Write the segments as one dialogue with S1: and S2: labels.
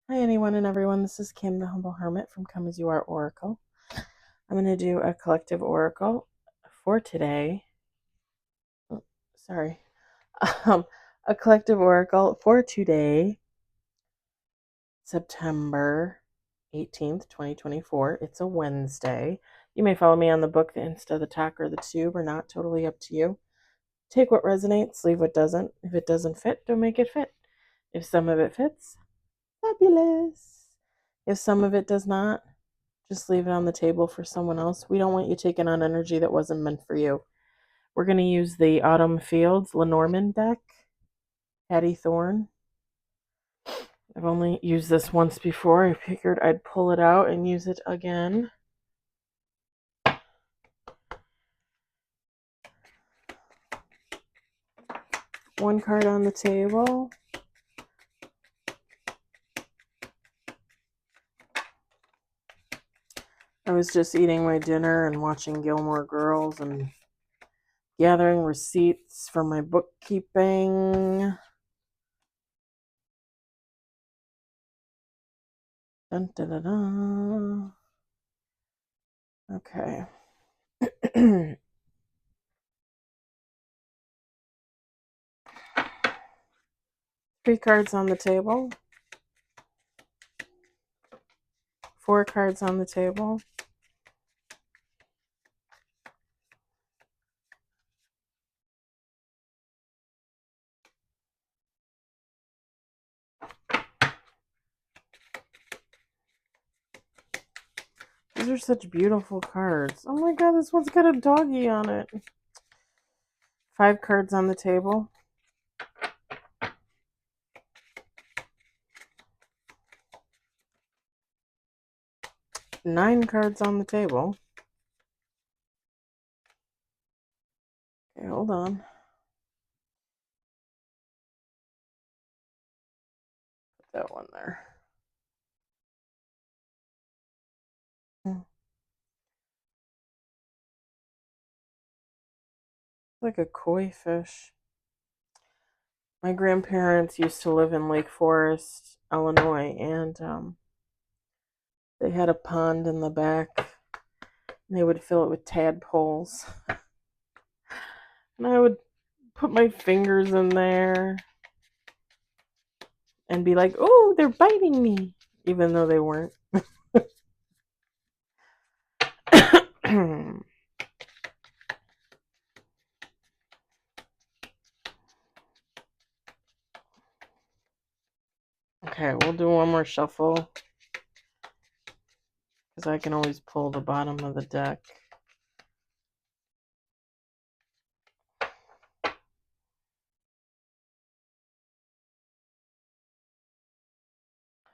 S1: Hi, anyone and everyone. This is Kim, the Humble Hermit from Come As You Are Oracle. I'm going to do a collective oracle for today. Oh, sorry. A collective oracle for today, September 18th, 2024. It's a Wednesday. You may follow me on the book, the Insta, the Talk, or the Tube, or not. Totally up to you. Take what resonates, leave what doesn't. If it doesn't fit, don't make it fit. If some of it fits, fabulous. If some of it does not, just leave it on the table for someone else. We don't want you taking on energy that wasn't meant for you. We're going to use the Autumn Fields Lenormand deck, Hattie Thorne. I've only used this once before. I figured I'd pull it out and use it again. One card on the table. I was just eating my dinner and watching Gilmore Girls and gathering receipts for my bookkeeping. Dun, dun, dun, dun. Okay. 3 cards on the table. 4 cards on the table. These are such beautiful cards. Oh my god, this one's got a doggy on it. 5 cards on the table. 9 cards on the table. Okay, hold on. Put that one there. Like a koi fish. My grandparents used to live in Lake Forest, Illinois, and they had a pond in the back. And they would fill it with tadpoles. And I would put my fingers in there and be like, oh, they're biting me, even though they weren't. Okay, we'll do one more shuffle because I can always pull the bottom of the deck.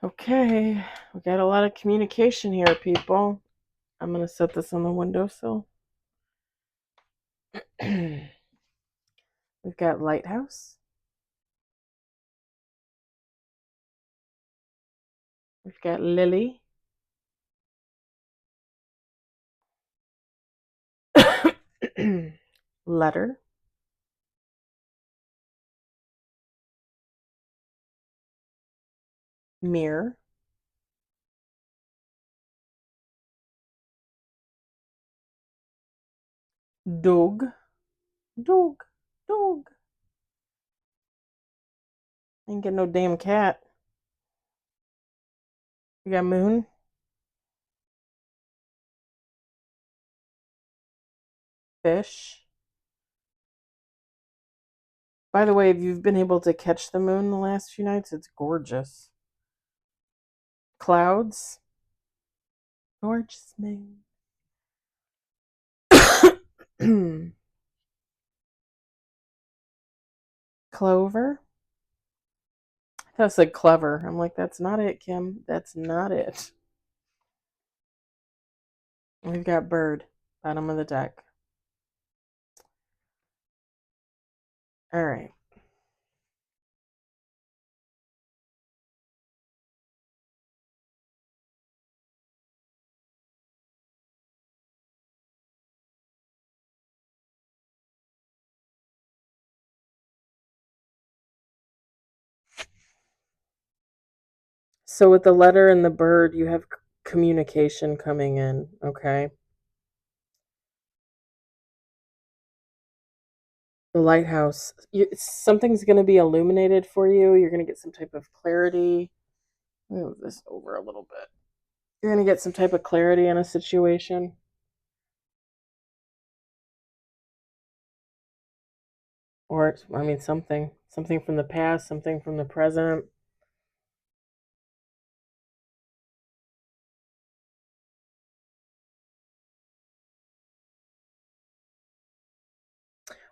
S1: Okay, we got a lot of communication here, people. I'm going to set this on the windowsill. We've got Lighthouse. We've got Lily. Letter. Mirror. Dog. Dog. Dog. Ain't get no damn cat. We got Moon. Fish. By the way, if you've been able to catch the moon the last few nights, it's gorgeous. Clouds. Gorgeous moon. Clover. I thought I said clever. I'm like, that's not it, Kim. That's not it. We've got bird. Bottom of the deck. All right. So with the letter and the bird, you have communication coming in, okay? The lighthouse, something's going to be illuminated for you. You're going to get some type of clarity. Let me move this over a little bit. You're going to get some type of clarity in a situation. Or, I mean, something from the past, something from the present.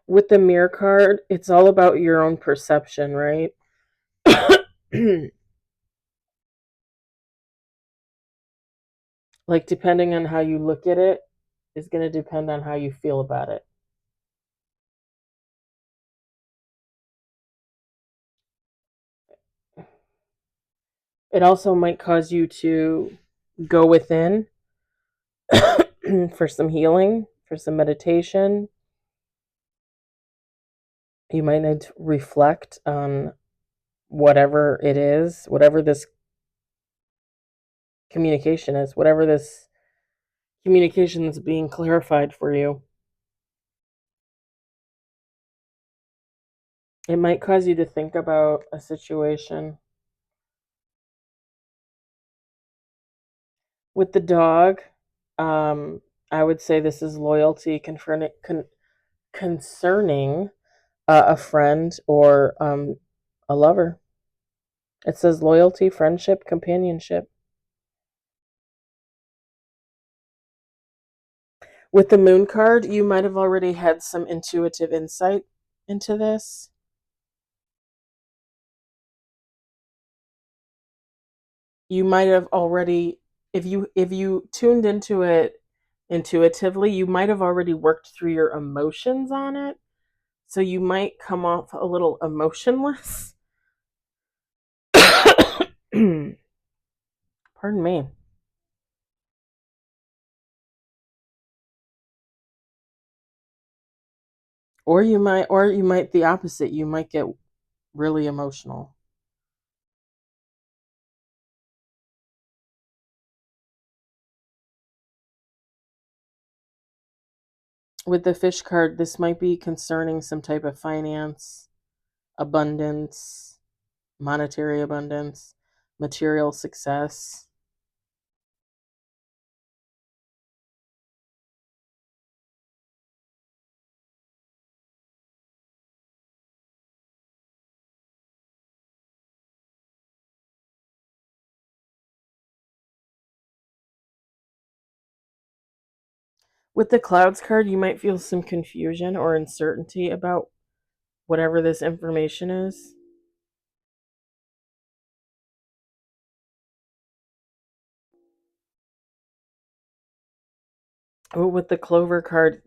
S1: With the mirror card, it's all about your own perception, right? Like, depending on how you look at it, is going to depend on how you feel about it. It also might cause you to go within for some healing, for some meditation. You might need to reflect on whatever it is, whatever this communication is, whatever this communication is being clarified for you. It might cause you to think about a situation. With the dog, I would say this is loyalty concerning a friend or a lover. It says loyalty, friendship, companionship. With the moon card, you might have already had some intuitive insight into this. You might have already, if you tuned into it intuitively, you might have already worked through your emotions on it. So you might come off a little emotionless. Pardon me. Or you might the opposite. You might get really emotional. With the fish card, this might be concerning some type of finance, abundance, monetary abundance, material success. With the clouds card, you might feel some confusion or uncertainty about whatever this information is. With the clover card,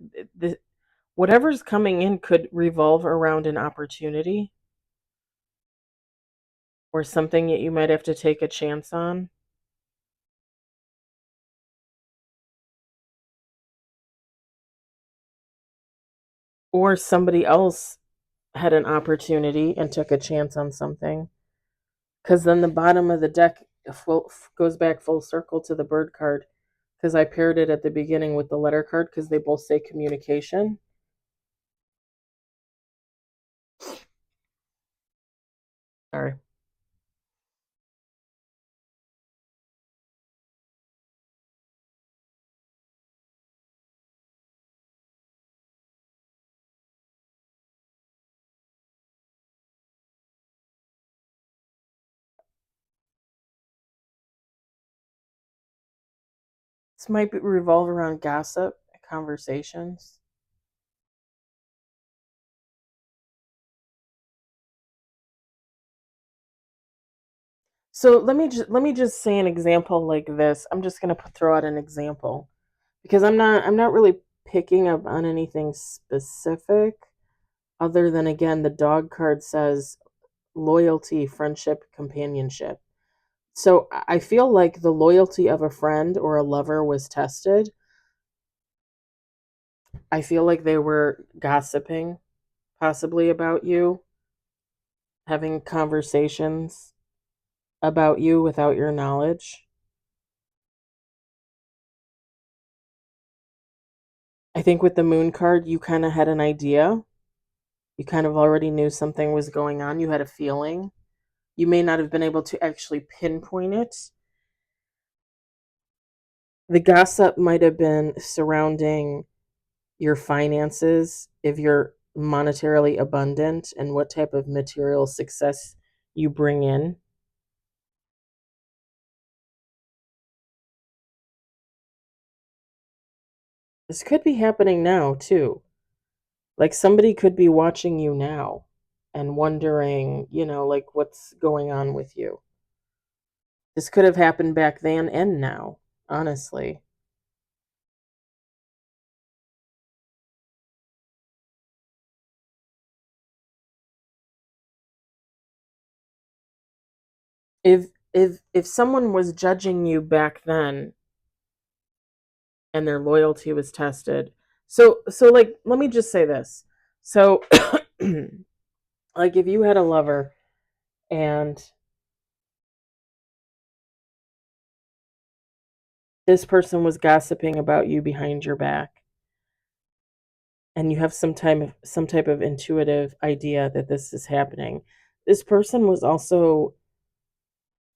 S1: whatever's coming in could revolve around an opportunity or something that you might have to take a chance on. Or somebody else had an opportunity and took a chance on something. Because then the bottom of the deck goes back full circle to the bird card. Because I paired it at the beginning with the letter card because they both say communication. Sorry. This might revolve around gossip, conversations. So let me just say an example like this. I'm just gonna throw out an example because I'm not really picking up on anything specific other than again the dog card says loyalty, friendship, companionship. So I feel like the loyalty of a friend or a lover was tested. I feel like they were gossiping possibly about you, having conversations about you without your knowledge. I think with the moon card, you kind of had an idea. You kind of already knew something was going on. You had a feeling. You may not have been able to actually pinpoint it. The gossip might have been surrounding your finances, if you're monetarily abundant, and what type of material success you bring in. This could be happening now, too. Like somebody could be watching you now and wondering, like what's going on with you. This could have happened back then and now, honestly. If someone was judging you back then and their loyalty was tested. So like let me just say this. So like if you had a lover and this person was gossiping about you behind your back and you have some type of intuitive idea that this is happening. This person was also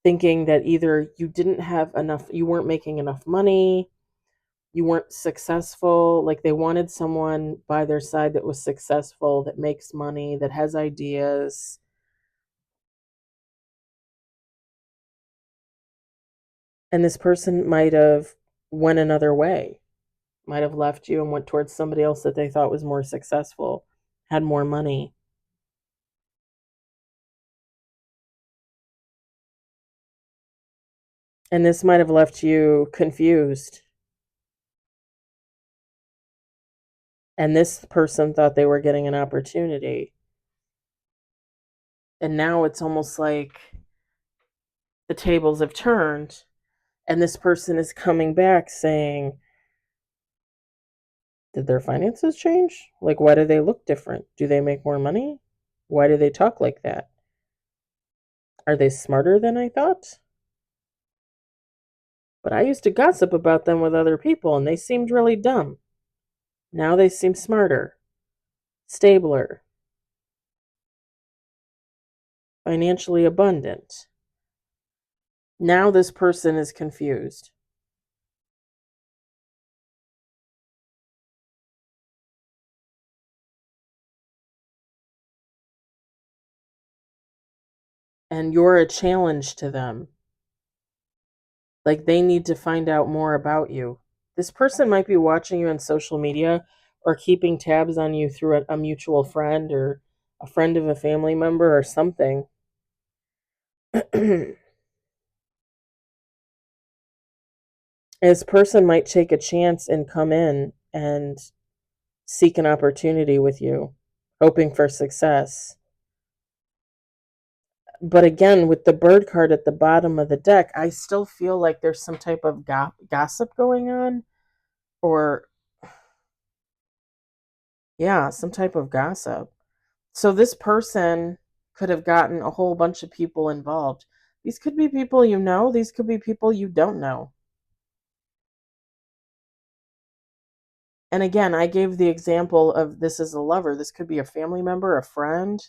S1: thinking that either you didn't have enough, you weren't making enough money, you weren't successful, like they wanted someone by their side that was successful, that makes money, that has ideas. And this person might have went another way, might have left you and went towards somebody else that they thought was more successful, had more money. And this might have left you confused. And this person thought they were getting an opportunity. And now it's almost like the tables have turned. And this person is coming back saying, did their finances change? Like, why do they look different? Do they make more money? Why do they talk like that? Are they smarter than I thought? But I used to gossip about them with other people and they seemed really dumb. Now they seem smarter, stabler, financially abundant. Now this person is confused. And you're a challenge to them. Like they need to find out more about you. This person might be watching you on social media or keeping tabs on you through a mutual friend or a friend of a family member or something. This person might take a chance and come in and seek an opportunity with you, hoping for success. But again, with the bird card at the bottom of the deck, I still feel like there's some type of gossip going on, or yeah, some type of gossip. So this person could have gotten a whole bunch of people involved. These could be people you know, these could be people you don't know. And again, I gave the example of this is a lover. This could be a family member, a friend.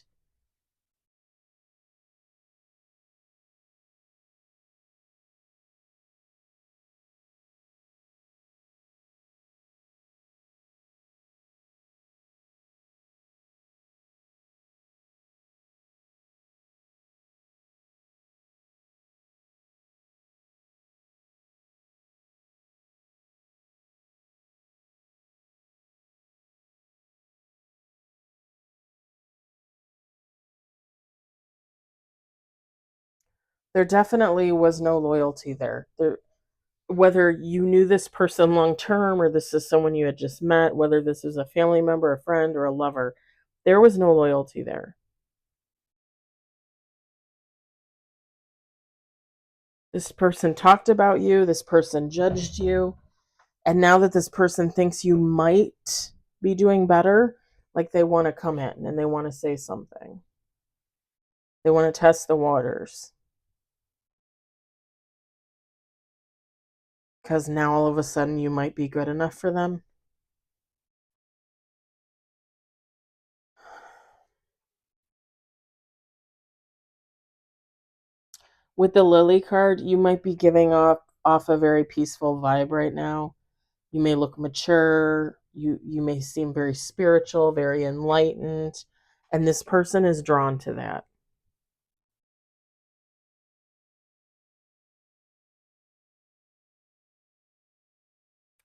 S1: There definitely was no loyalty there. Whether you knew this person long term or this is someone you had just met, whether this is a family member, a friend, or a lover, there was no loyalty there. This person talked about you, this person judged you, and now that this person thinks you might be doing better, like they want to come in and they want to say something. They want to test the waters. because now all of a sudden you might be good enough for them. With the Lily card, you might be giving off a very peaceful vibe right now. You may look mature, you may seem very spiritual, very enlightened, and this person is drawn to that.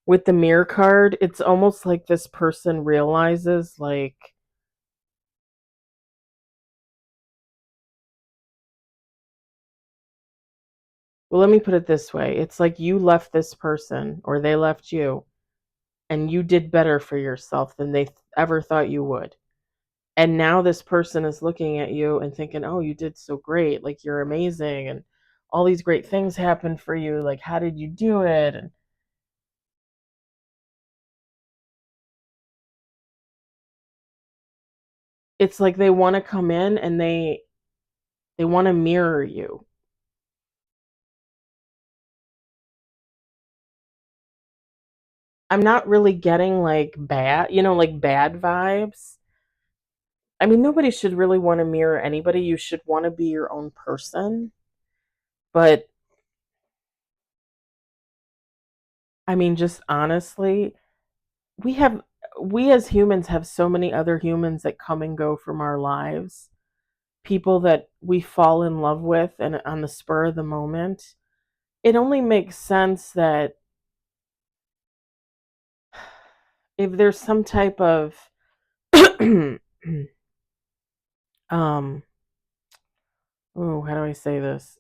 S1: With the Mirror card, it's almost like this person realizes, like, well, let me put it this way. It's like you left this person or they left you and you did better for yourself than they ever thought you would. And now this person is looking at you and thinking, "Oh, you did so great. Like you're amazing and all these great things happened for you. Like how did you do it?" And it's like they want to come in and they want to mirror you. I'm not really getting like bad, like bad vibes. I mean, nobody should really want to mirror anybody. You should want to be your own person. But I mean, just honestly, we have we as humans have so many other humans that come and go from our lives. People that we fall in love with and on the spur of the moment. It only makes sense that if there's some type of um oh, how do I say this?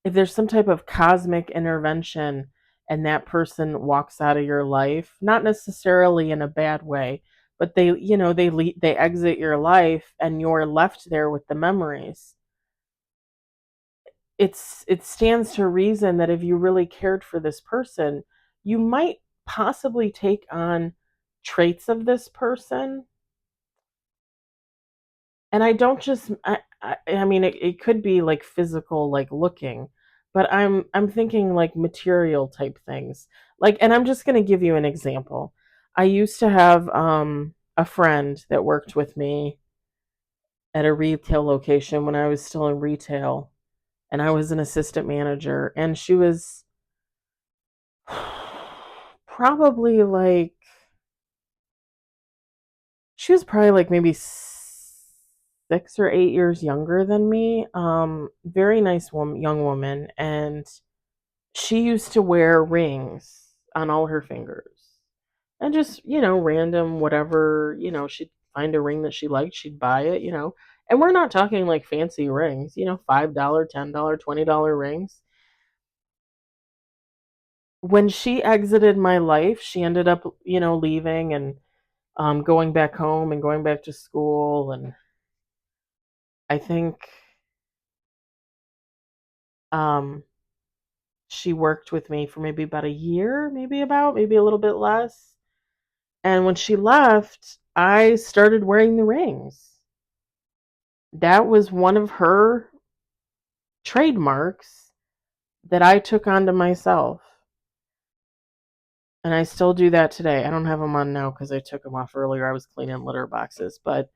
S1: If there's some type of cosmic intervention and that person walks out of your life, not necessarily in a bad way, but they exit your life and you're left there with the memories. It stands to reason that if you really cared for this person, you might possibly take on traits of this person. And I don't just I mean it could be like physical, like looking, but I'm thinking like material type things. Like, and I'm just going to give you an example. I used to have a friend that worked with me at a retail location when I was still in retail, and I was an assistant manager, and she was probably like she was probably like maybe 6 or 8 years younger than me. Very nice woman, young woman, and she used to wear rings on all her fingers, and just random whatever she'd find a ring that she liked, she'd buy it, and we're not talking like fancy rings, $5, $10, $20 rings. When she exited my life, she ended up leaving and going back home and going back to school, and I think um she worked with me for maybe about a year, maybe a little bit less. And when she left, I started wearing the rings. That was one of her trademarks that I took onto myself. And I still do that today. I don't have them on now because I took them off earlier. I was cleaning litter boxes. But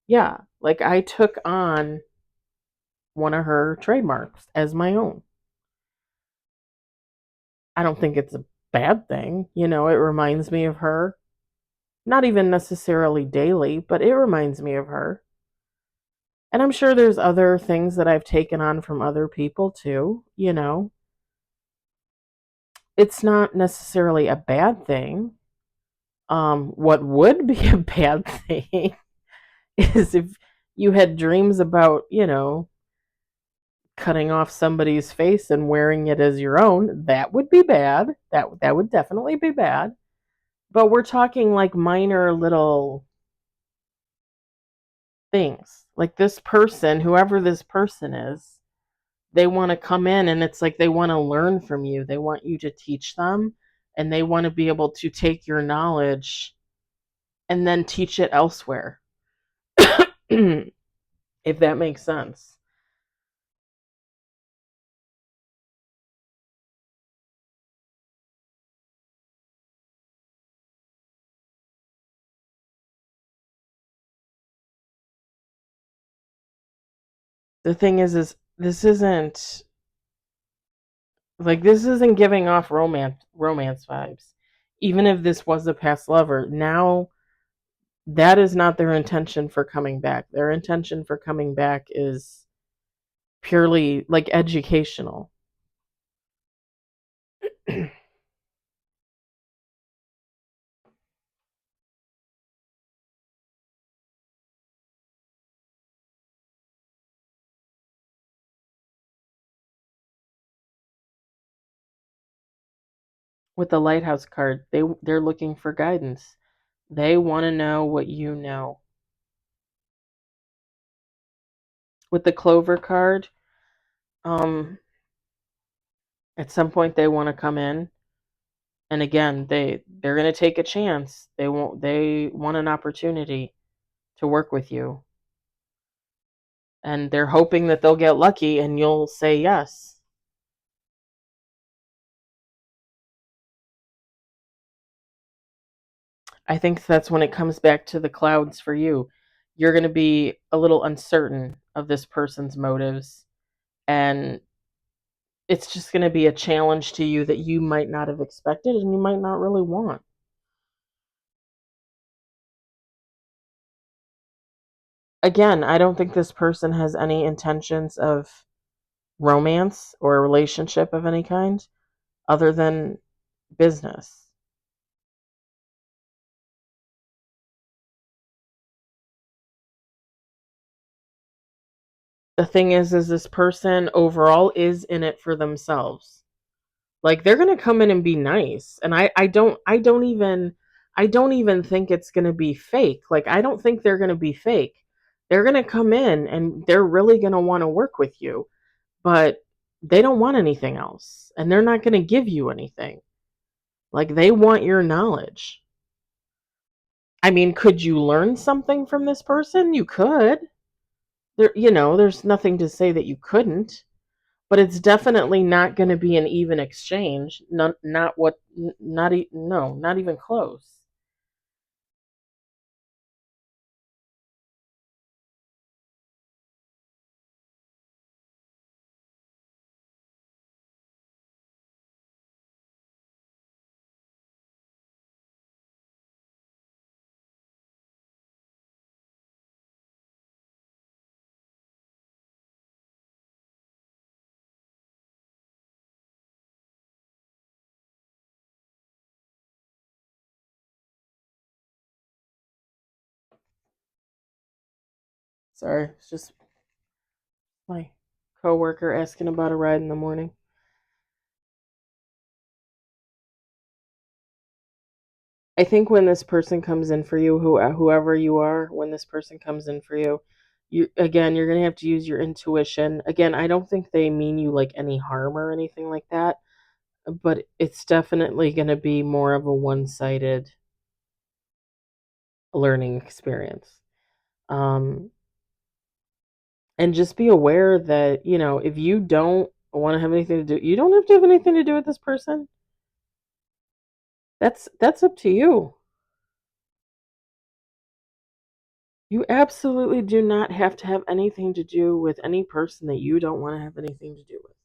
S1: yeah, like I took on one of her trademarks as my own. I don't think it's a bad thing. It reminds me of her. Not even necessarily daily, but it reminds me of her. And I'm sure there's other things that I've taken on from other people too. It's not necessarily a bad thing. What would be a bad thing is if you had dreams about, cutting off somebody's face and wearing it as your own. That would be bad. That would definitely be bad. But we're talking like minor little things. Like this person, whoever this person is, they want to come in and it's like they want to learn from you. They want you to teach them and they want to be able to take your knowledge and then teach it elsewhere. If that makes sense. The thing is this isn't giving off romance vibes. Even if this was a past lover, now that is not their intention for coming back. Their intention for coming back is purely like educational. With the lighthouse card, they're looking for guidance. They want to know what you know. With the clover card, um at some point they want to come in, and again, they're going to take a chance. They want an opportunity to work with you, and they're hoping that they'll get lucky and you'll say yes. I think that's when it comes back to the clouds for you. You're going to be a little uncertain of this person's motives, and it's just going to be a challenge to you that you might not have expected and you might not really want. Again, I don't think this person has any intentions of romance or a relationship of any kind other than business. The thing is this person overall is in it for themselves. Like they're gonna come in and be nice, and I don't even think it's gonna be fake. Like I don't think they're gonna be fake. They're gonna come in and they're really gonna want to work with you, but they don't want anything else, and they're not gonna give you anything. Like they want your knowledge. I mean, could you learn something from this person? You could. There's nothing to say that you couldn't, but it's definitely not going to be an even exchange. Not what, not no, not even close. Sorry, it's just my coworker asking about a ride in the morning. I think when this person comes in for you, whoever you are, when this person comes in for you, you're gonna have to use your intuition. Again, I don't think they mean you like any harm or anything like that, but it's definitely gonna be more of a one-sided learning experience. Um, and just be aware that, if you don't want to have anything to do, you don't have to have anything to do with this person. That's up to you. You absolutely do not have to have anything to do with any person that you don't want to have anything to do with.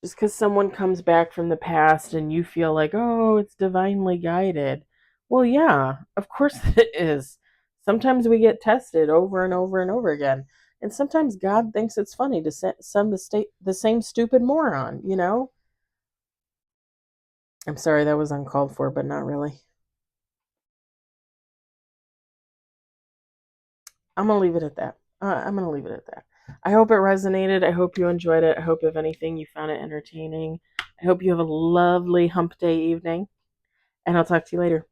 S1: Just because someone comes back from the past and you feel like, oh, it's divinely guided. Well, yeah, of course it is. Sometimes we get tested over and over and over again. And sometimes God thinks it's funny to send the same stupid moron. I'm sorry that was uncalled for, but not really. I'm gonna leave it at that. I'm gonna leave it at that. I hope it resonated. I hope you enjoyed it. I hope, if anything, you found it entertaining. I hope you have a lovely hump day evening, and I'll talk to you later.